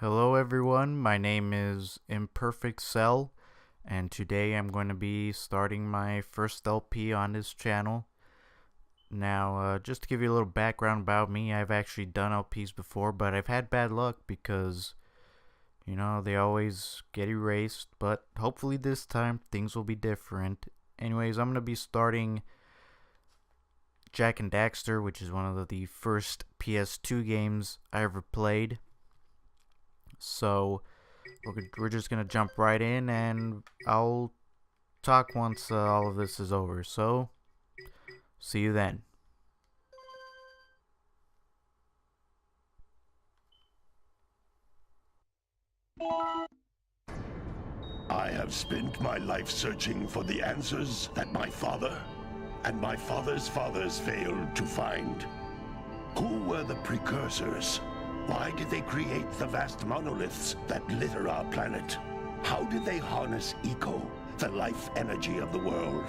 Hello everyone, my name is Imperfect and today I'm going to be starting my first LP on this channel. Now, just to give you a little background about me, I've actually done LPs before, but I've had bad luck because, they always get erased, but hopefully this time things will be different. Anyways, I'm going to be starting Jak Daxter, which is one of the first PS2 games I ever played. So we're just gonna jump right in, and I'll talk once all of this is over. So see you then. I have spent my life searching for the answers that my father and my father's fathers failed to find. Who were the precursors? Why did they create the vast monoliths that litter our planet? How did they harness eco, the life energy of the world?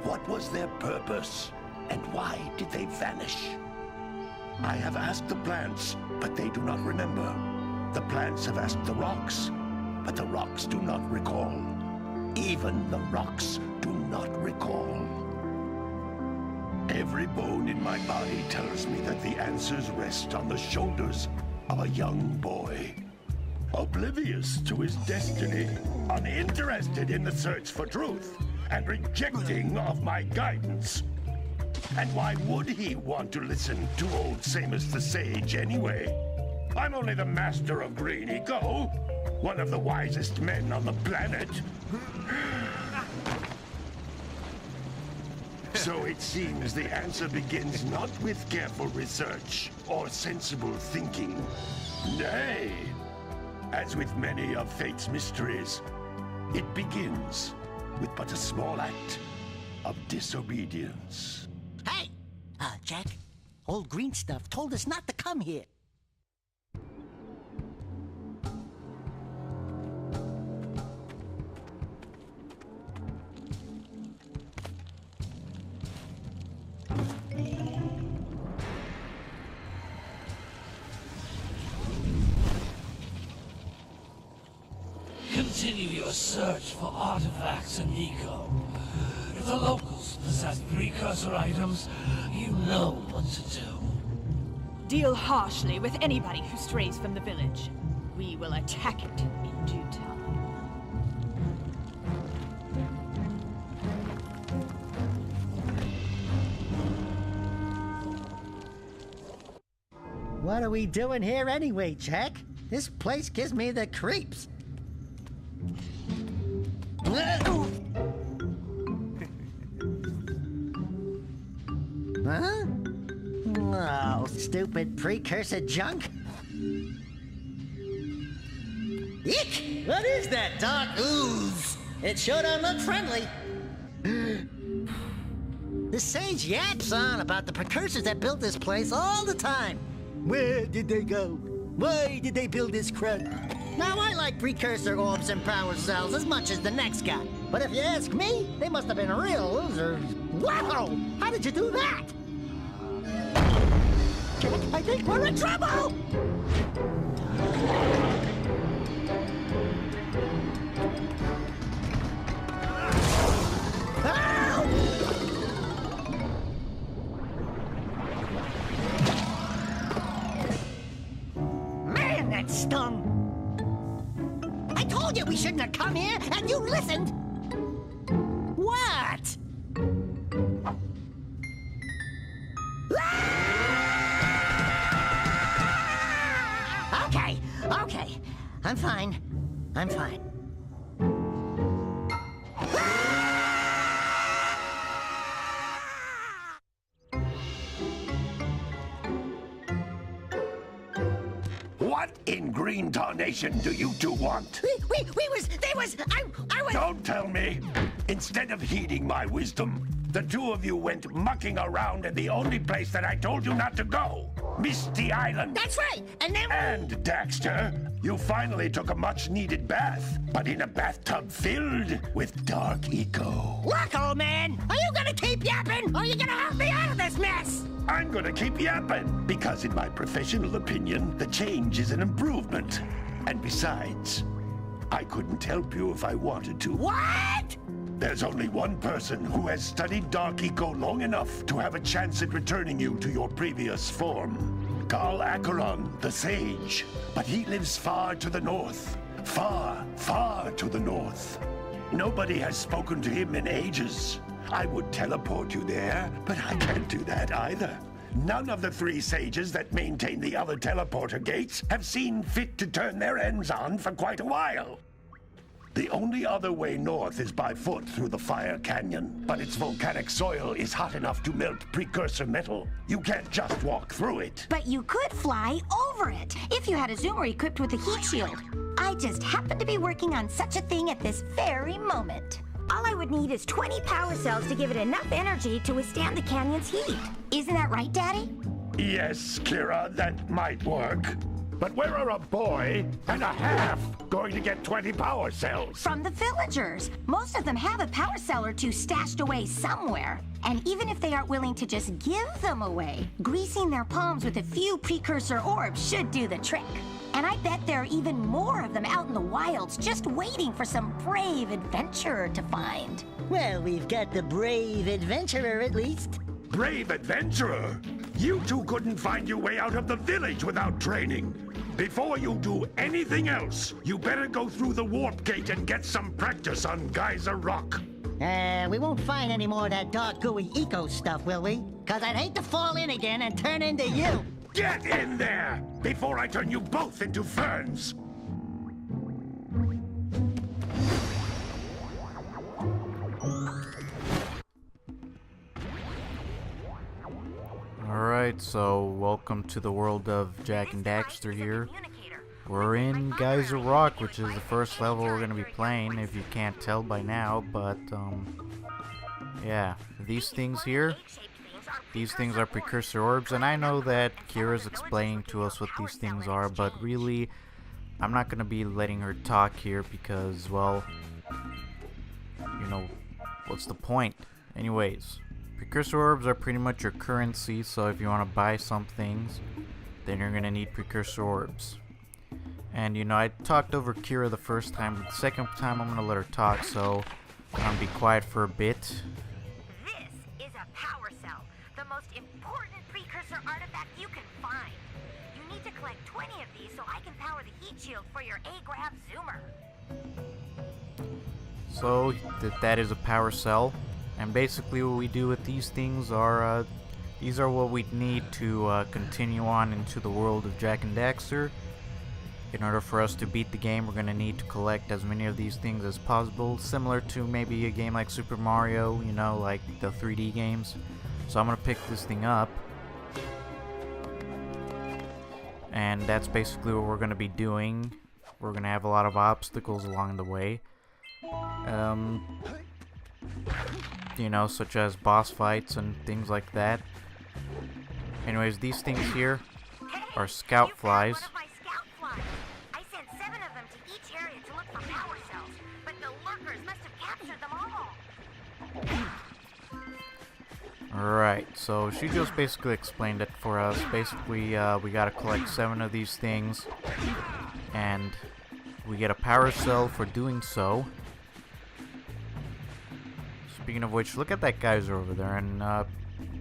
What was their purpose? And why did they vanish? I have asked the plants, but they do not remember. The plants have asked the rocks, but the rocks do not recall. Even the rocks do not recall. Every bone in my body tells me that the answers rest on the shoulders of a young boy, oblivious to his destiny, uninterested in the search for truth, and rejecting of my guidance. And why would he want to listen to old Samus the Sage anyway? I'm only the master of green eco, one of the wisest men on the planet. So it seems the answer begins not with careful research or sensible thinking. Nay, as with many of fate's mysteries, it begins with but a small act of disobedience. Hey! Jak, old green stuff told us not to come here. Continue your search for artifacts and eco. If the locals possess precursor items, you know what to do. Deal harshly with anybody who strays from the village. We will attack it in due time. What are we doing here anyway, Jak? This place gives me the creeps. Huh? Oh, stupid precursor junk. Eek! What is that dark ooze? It sure don't look friendly. The sage yaps on about the precursors that built this place all the time. Where did they go? Why did they build this crud? Now, I like precursor orbs and power cells as much as the next guy. But if you ask me, they must have been real losers. Wow! How did you do that? Jak, I think we're in trouble! Man, that stung! I told you we shouldn't have come here, and you listened! What? Okay. I'm fine. What in green tarnation do you two want? I was... Don't tell me! Instead of heeding my wisdom, the two of you went mucking around in the only place that I told you not to go, Misty Island. That's right. And then And, Daxter, you finally took a much-needed bath, but in a bathtub filled with dark eco. Look, old man, are you gonna keep yapping, or are you gonna help me out of this mess? I'm gonna keep yapping, because in my professional opinion, the change is an improvement. And besides, I couldn't help you if I wanted to. What? There's only one person who has studied Dark Eco long enough to have a chance at returning you to your previous form. Carl Acheron, the Sage. But he lives far to the north. Far, far to the north. Nobody has spoken to him in ages. I would teleport you there, but I can't do that either. None of the three sages that maintain the other teleporter gates have seen fit to turn their ends on for quite a while. The only other way north is by foot through the Fire Canyon, but its volcanic soil is hot enough to melt precursor metal. You can't just walk through it. But you could fly over it if you had a zoomer equipped with a heat shield. I just happen to be working on such a thing at this very moment. All I would need is 20 power cells to give it enough energy to withstand the canyon's heat. Isn't that right, Daddy? Yes, Kira, that might work. But where are a boy and a half going to get 20 power cells? From the villagers. Most of them have a power cell or two stashed away somewhere. And even if they aren't willing to just give them away, greasing their palms with a few precursor orbs should do the trick. And I bet there are even more of them out in the wilds just waiting for some brave adventurer to find. Well, we've got the brave adventurer at least. Brave adventurer! You two couldn't find your way out of the village without training. Before you do anything else, you better go through the warp gate and get some practice on Geyser Rock. We won't find any more of that dark gooey eco stuff, will we? Cause I'd hate to fall in again and turn into you. Get in there before I turn you both into ferns. Alright, so welcome to the world of Jak and Daxter here. We're in Geyser Rock, which is the first level we're going to be playing, if you can't tell by now, but, yeah. These things here, these things are precursor orbs, and I know that Kira's explaining to us what these things are, but really, I'm not going to be letting her talk here because, well, you know, what's the point? Anyways. Precursor orbs are pretty much your currency, so if you want to buy some things, then you're going to need precursor orbs. And you know, I talked over Kira the first time, but the second time I'm going to let her talk, so I'm going to be quiet for a bit. This is a power cell, the most important precursor artifact you can find. You need to collect 20 of these so I can power the heat shield for your A-Grav zoomer. So that is a power cell. And basically what we do with these things are, these are what we need to continue on into the world of Jak and Daxter. In order for us to beat the game, we're going to need to collect as many of these things as possible, similar to maybe a game like Super Mario, you know, like the 3D games. So I'm going to pick this thing up. And that's basically what we're going to be doing. We're going to have a lot of obstacles along the way. You know, such as boss fights and things like that. Anyways, these things here are scout flies. I sent 7 of them to each area to look for power cells, but the lurkers must have captured them all. Alright, so she just basically explained it for us. Basically, we gotta collect 7 of these things, and we get a power cell for doing so. Speaking of which, look at that geyser over there, and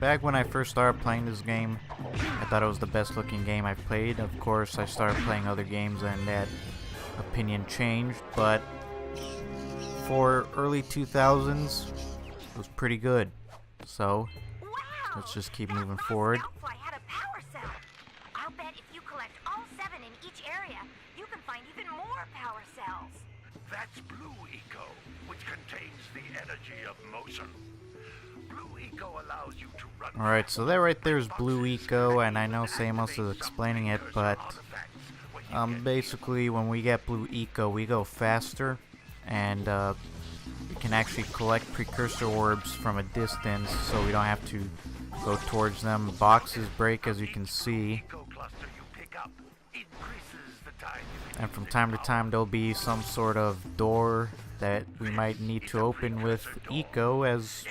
back when I first started playing this game, I thought it was the best looking game I've played. Of course, I started playing other games and that opinion changed, but for early 2000s, it was pretty good. So, let's just keep moving forward. Had a power cell. I'll bet if you collect all 7 in each area, you can find even more power cells. That's blue eco, which contains the energy of motion. Blue eco allows you to run. Alright, so that right there is blue eco, and I know Samos is explaining it, but basically when we get blue eco, we go faster, and can actually collect precursor orbs from a distance, so we don't have to go towards them. Boxes break, as you can see. And from time to time there'll be some sort of door that we might need to open with Eco, as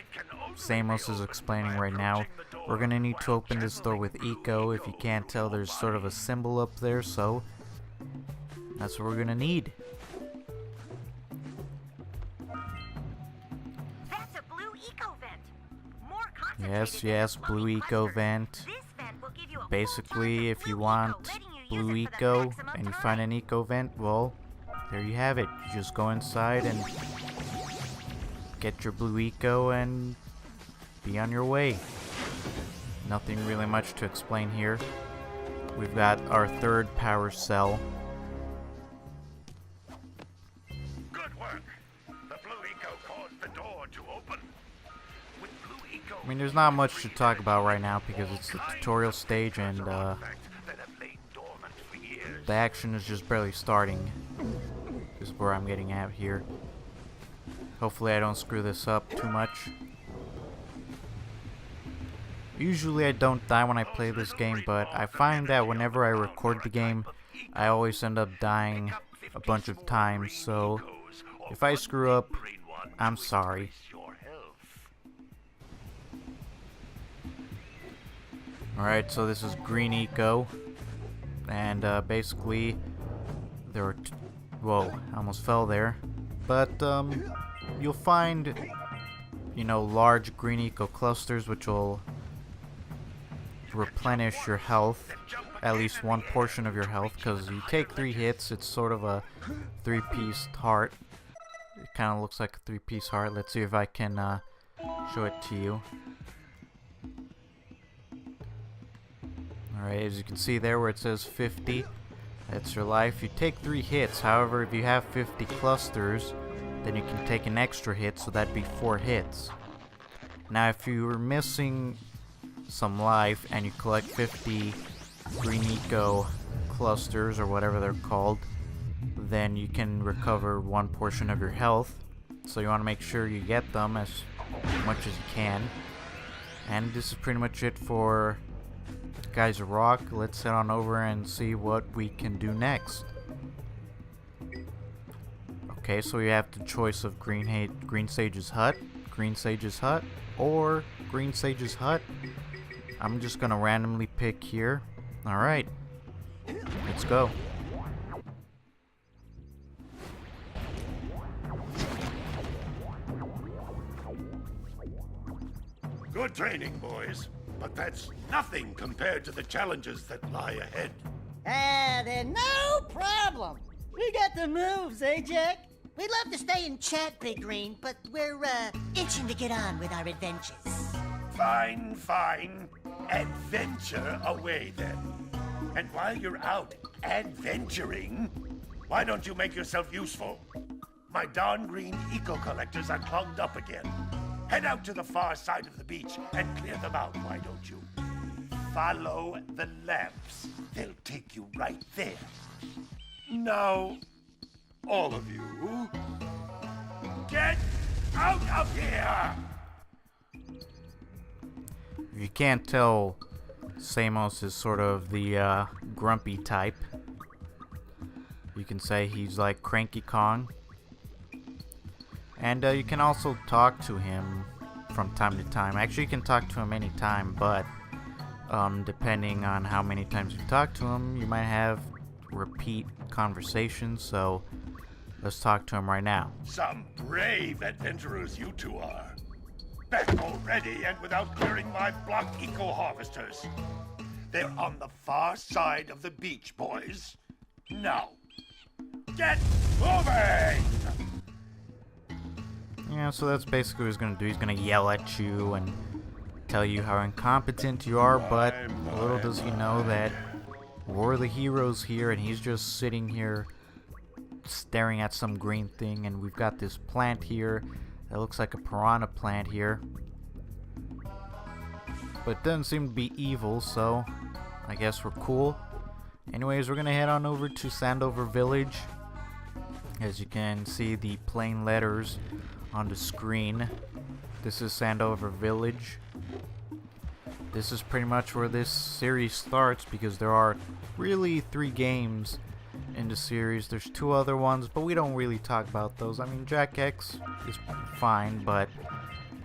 Samos is explaining right now. We're gonna need to open this door with Eco. If you can't tell, there's sort of a symbol up there, so that's what we're gonna need. That's a blue eco vent. More Yes, yes, blue eco vent. Basically, if you want blue eco and you find an eco vent, well, there you have it. You just go inside and get your blue eco and be on your way. Nothing really much to explain here. We've got our third power cell. Good work. The blue eco caused the door to open. With blue eco, I mean, there's not much to talk about right now because it's the tutorial stage and that have lain dormant for years. the action is just barely starting. This is where I'm getting at here. Hopefully I don't screw this up too much. Usually I don't die when I play this game, but I find that whenever I record the game, I always end up dying a bunch of times, so if I screw up, I'm sorry. Alright, so this is green eco, and basically there are whoa, I almost fell there, but you'll find, you know, large green eco clusters which will replenish your health, at least one portion of your health, because you take 3 hits. It's sort of a 3-piece heart. It kind of looks like a 3-piece heart. Let's see if I can show it to you. Alright, as you can see there where it says 50, that's your life. You take 3 hits. However, if you have 50 clusters, then you can take an extra hit, so that'd be 4 hits. Now if you were missing some life and you collect 50 green eco clusters, or whatever they're called, then you can recover 1 portion of your health. So you want to make sure you get them as much as you can. And this is pretty much it for Geyser Rock. Let's head on over and see what we can do next. Okay, so we have the choice of Green Sage's Hut, or Green Sage's Hut. I'm just gonna randomly pick here. Alright, let's go. Good training, boys. But that's nothing compared to the challenges that lie ahead. Then no problem. We got the moves, eh, Jack? We'd love to stay and chat, Big Green, but we're, itching to get on with our adventures. Fine, fine. Adventure away, then. And while you're out adventuring, why don't you make yourself useful? My darn green eco-collectors are clogged up again. Head out to the far side of the beach and clear them out, why don't you? Follow the lamps. They'll take you right there. Now, all of you, get out of here! If you can't tell, Samos is sort of the grumpy type. You can say he's like Cranky Kong. And you can also talk to him from time to time. Actually, you can talk to him anytime, but depending on how many times you talk to him, you might have repeat conversations, so let's talk to him right now. Some brave adventurers you two are. Back already and without clearing my block eco-harvesters. They're on the far side of the beach, boys. Now, get moving! Yeah, so that's basically what he's gonna do. He's gonna yell at you and tell you how incompetent you are, but little does he know that we're the heroes here, and he's just sitting here staring at some green thing, and we've got this plant here that looks like a piranha plant here. But it doesn't seem to be evil, so I guess we're cool. Anyways, we're gonna head on over to Sandover Village. As you can see, the plain letters on the screen. This is Sandover Village. This is pretty much where this series starts because there are really 3 games in the series. There's 2 other ones, but we don't really talk about those. I mean, Jak X is fine, but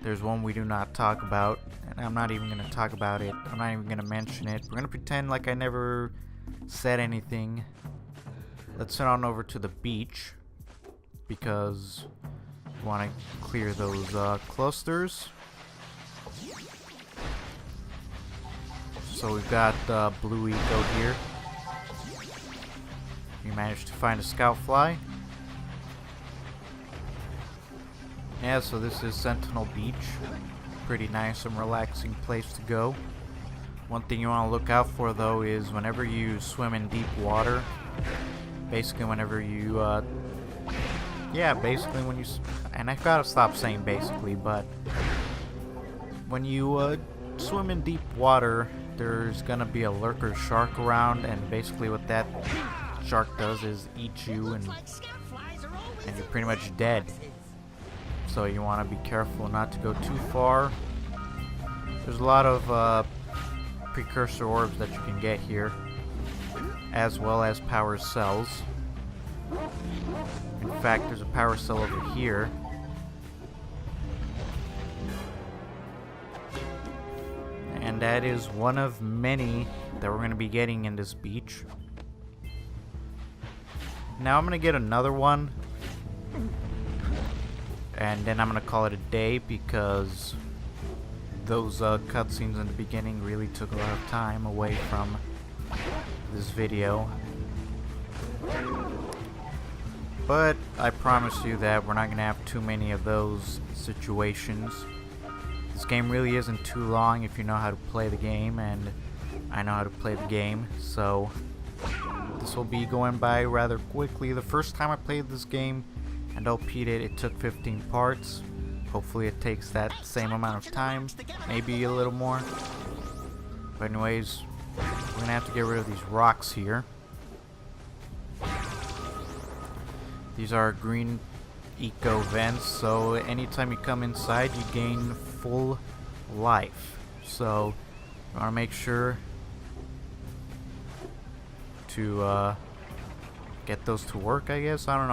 there's one we do not talk about, and I'm not even going to talk about it. I'm not even going to mention it. We're going to pretend like I never said anything. Let's head on over to the beach because we want to clear those clusters. So we've got Blue Eco here. We managed to find a scout fly. Yeah, so this is Sentinel Beach. Pretty nice and relaxing place to go. One thing you want to look out for though is whenever you swim in deep water, basically whenever you, basically when you, and I gotta stop saying basically, but when you swim in deep water, there's gonna be a lurker shark around, and basically what that shark does is eat you, and you're pretty much dead. So you want to be careful not to go too far. There's a lot of precursor orbs that you can get here, as well as power cells. In fact, there's a power cell over here. And that is one of many that we're going to be getting in this beach. Now I'm going to get another one, and then I'm going to call it a day because those cutscenes in the beginning really took a lot of time away from this video. But I promise you that we're not going to have too many of those situations. This game really isn't too long if you know how to play the game, and I know how to play the game, so this will be going by rather quickly. The first time I played this game and LP'd it, it took 15 parts. Hopefully it takes that same amount of time, maybe a little more. But anyways, we're gonna have to get rid of these rocks here. These are green eco vents, so anytime you come inside you gain full life. So you want to make sure to get those to work, I guess. I don't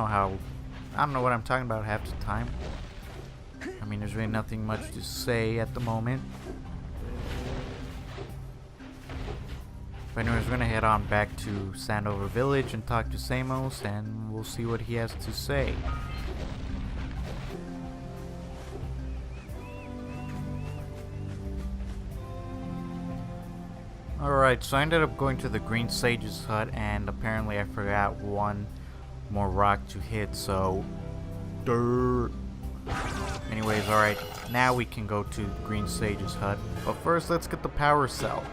know what I'm talking about half the time. I mean, there's really nothing much to say at the moment. But anyways, we're gonna head on back to Sandover Village and talk to Samos, and we'll see what he has to say. Alright, so I ended up going to the Green Sage's hut, and apparently I forgot one more rock to hit, so anyways, alright, now we can go to Green Sage's hut. But first, let's get the power cell.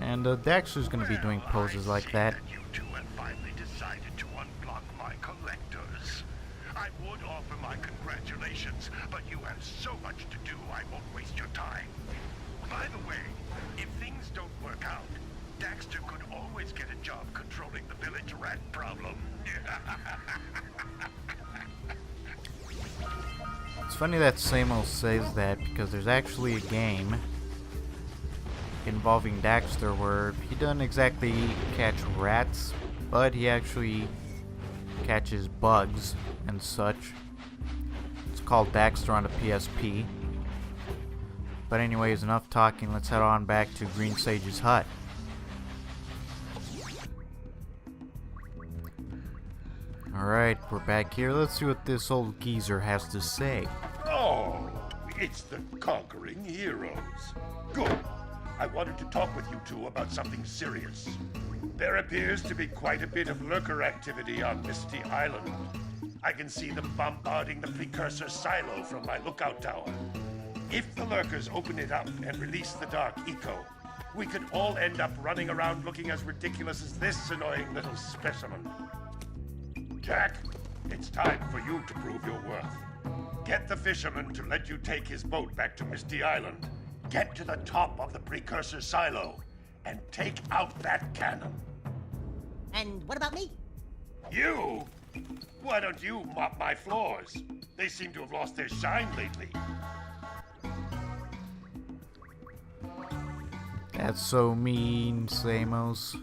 And Daxter's gonna be doing poses like that. You two have finally decided to unblock my collectors. I would offer my congratulations, but you have so much to do I won't waste your time. By the way, if things don't work out, Daxter could always get a job controlling the village rat problem. It's funny that Samos says that because there's actually a game involving Daxter where he doesn't exactly catch rats, but he actually catches bugs and such. It's called Daxter on the PSP. But anyways, enough talking, let's head on back to Green Sage's hut. Alright, we're back here. Let's see what this old geezer has to say. Oh, it's the conquering heroes. Good. I wanted to talk with you two about something serious. There appears to be quite a bit of lurker activity on Misty Island. I can see them bombarding the precursor silo from my lookout tower. If the lurkers open it up and release the dark eco, we could all end up running around looking as ridiculous as this annoying little specimen. Jak, it's time for you to prove your worth. Get the fisherman to let you take his boat back to Misty Island. Get to the top of the precursor silo and take out that cannon. And what about me? You? Why don't you mop my floors? They seem to have lost their shine lately. That's so mean, Samos.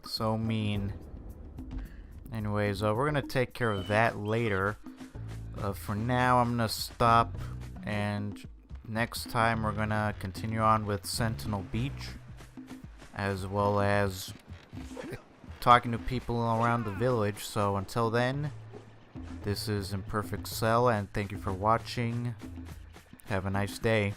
So mean. Anyways, we're gonna take care of that later. For now, I'm gonna stop, and next time we're gonna continue on with Sentinel Beach, as well as talking to people around the village. So until then, this is Imperfect Cell, and thank you for watching. Have a nice day.